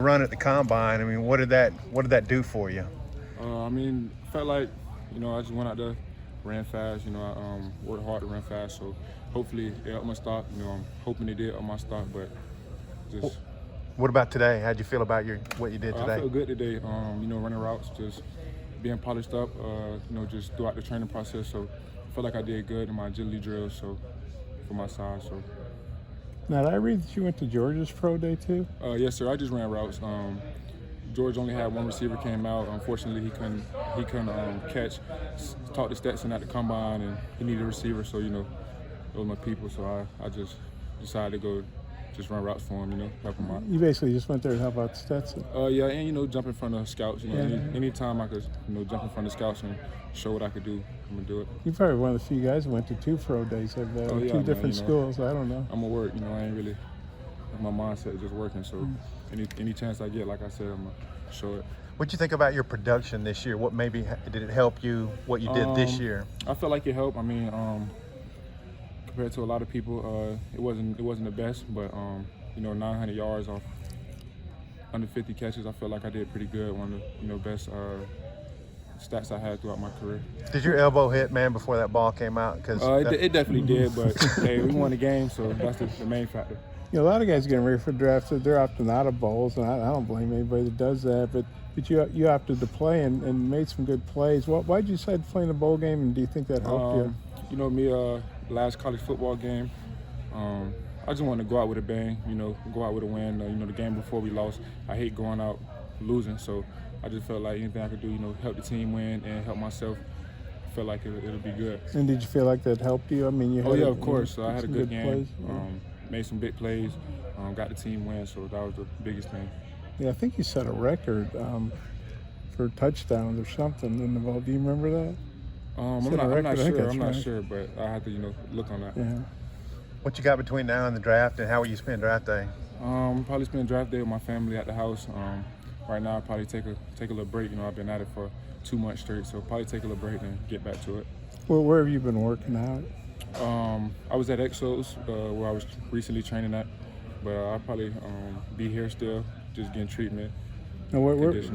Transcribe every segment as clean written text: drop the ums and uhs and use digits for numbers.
Run at the combine. I mean, what did that do for you? Felt like, I just went out there, ran fast. I worked hard to run fast. So hopefully it helped my stock. I'm hoping it did help my stock, but just. What about today? How'd you feel about what you did today? I feel good today. Running routes, just being polished up. Just throughout the training process. So I feel like I did good in my agility drills. So for my size. So. Now, did I read that you went to Georgia's pro day too? Yes, sir. I just ran routes. George only had one receiver came out. Unfortunately, he couldn't catch. Talked to Stetson at the combine, and he needed a receiver. So those were my people. So I just decided to go just run routes for him. Help him out. You basically just went there to help out Stetson. Yeah, and jump in front of scouts. Anytime I could jump in front of scouts and show what I could do, I'm gonna do it. You're probably one of the few guys who went to 2 pro days of two different schools. I don't know. I'm gonna work. I ain't really. My mindset is just working. So any chance I get, like I said, I'm gonna show it. What'd you think about your production this year? What maybe did it help you? What you did this year? I felt like it helped. Compared to a lot of people, it wasn't the best, but 900 yards off under 50 catches, I felt like I did pretty good. One of the best stats I had throughout my career. Did your elbow hit, man, before that ball came out? It definitely did, but hey, we won the game, so that's the main factor. A lot of guys getting ready for draft, they're opting out of bowls, and I don't blame anybody that does that. But you opted to play and made some good plays. Why'd you decide to play in a bowl game, and do you think that helped you? Last college football game, I just wanted to go out with a bang. Go out with a win. The game before we lost, I hate going out losing, so I just felt like anything I could do, help the team win and help myself. I felt like it'll be good. And did you feel like that helped you? I mean, you had of course. I had a good game. Plays. Made some big plays, got the team win, so that was the biggest thing. Yeah, I think you set a record for touchdowns or something in the ball. Do you remember that? I'm not sure, but I have to look on that. Yeah. What you got between now and the draft, and how will you spend draft day? Probably spend draft day with my family at the house. Right now, I'll probably take a little break. I've been at it for 2 months straight, so probably take a little break and get back to it. Well, where have you been working out? I was at Exos, where I was recently training at, but I'll probably be here still, just getting treatment. Now, where's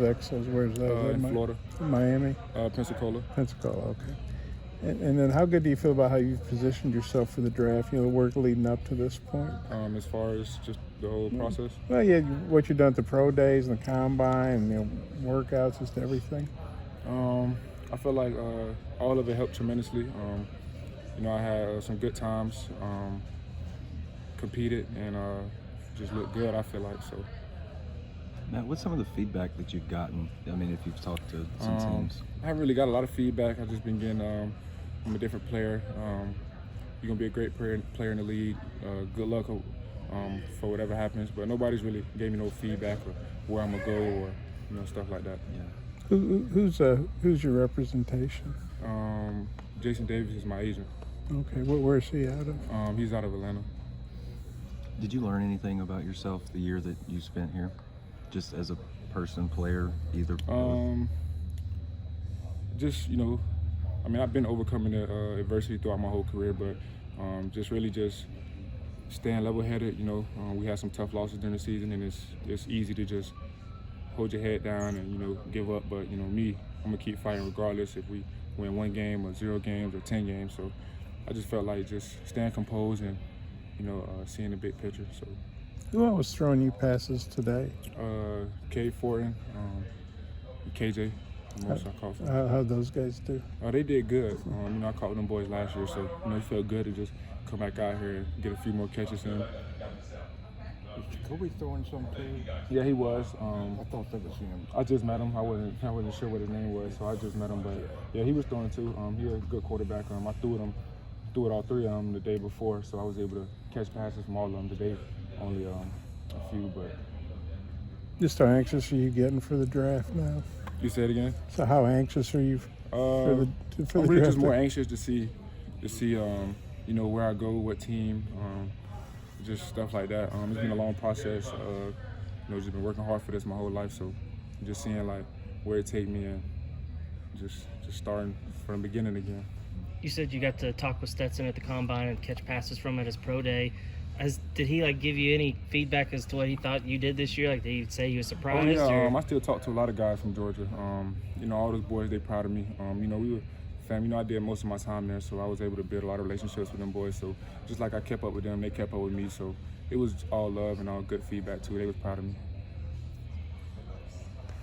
Exos? Where's that? In Florida. Miami? Pensacola. Pensacola, okay. And then how good do you feel about how you've positioned yourself for the draft, the work leading up to this point? As far as just the whole process? Well, yeah, what you've done at the pro days and the combine and workouts, just everything. I feel like all of it helped tremendously. I had some good times, competed, and just looked good, I feel like. So. Matt, what's some of the feedback that you've gotten? If you've talked to some teams. I haven't really got a lot of feedback. I've just been getting I'm a different player. You're going to be a great player in the league. Good luck for whatever happens. But nobody's really gave me no feedback or where I'm going to go or stuff like that. Yeah. Who's your representation? Jason Davis is my agent. Okay, where is he out of? He's out of Atlanta. Did you learn anything about yourself the year that you spent here? Just as a person, player, either? I've been overcoming adversity throughout my whole career, but just staying level-headed. We had some tough losses during the season, and it's easy to just hold your head down and give up. But I'm gonna keep fighting regardless if we win 1 game or 0 games or 10 games. So I just felt like just staying composed and seeing the big picture. So. Who else was throwing you passes today? Cade Fortin, KJ. Most I caught from. How'd those guys do? They did good. I caught with them boys last year, so it felt good to just come back out here and get a few more catches in. Was Kobe throwing some too? Yeah, he was. I thought that was him. I just met him. I wasn't sure what his name was, so I just met him. But yeah, he was throwing too. He's a good quarterback. I threw it all 3 of them the day before, so I was able to catch passes from all of them today. Only a few, but. Just how anxious are you getting for the draft now? You say it again? So how anxious are you for the I'm really draft? just more anxious to see where I go, what team, just stuff like that. It's been a long process. Just been working hard for this my whole life, so just seeing like where it take me and just starting from the beginning again. You said you got to talk with Stetson at the combine and catch passes from at his pro day. Did he like give you any feedback as to what he thought you did this year? Like, did he say you were surprised? Oh, yeah, or? I still talk to a lot of guys from Georgia. You know, all those boys, they proud of me. You know, we were fam. You know, I did most of my time there, so I was able to build a lot of relationships with them boys. So just like I kept up with them, they kept up with me. So it was all love and all good feedback too. They was proud of me.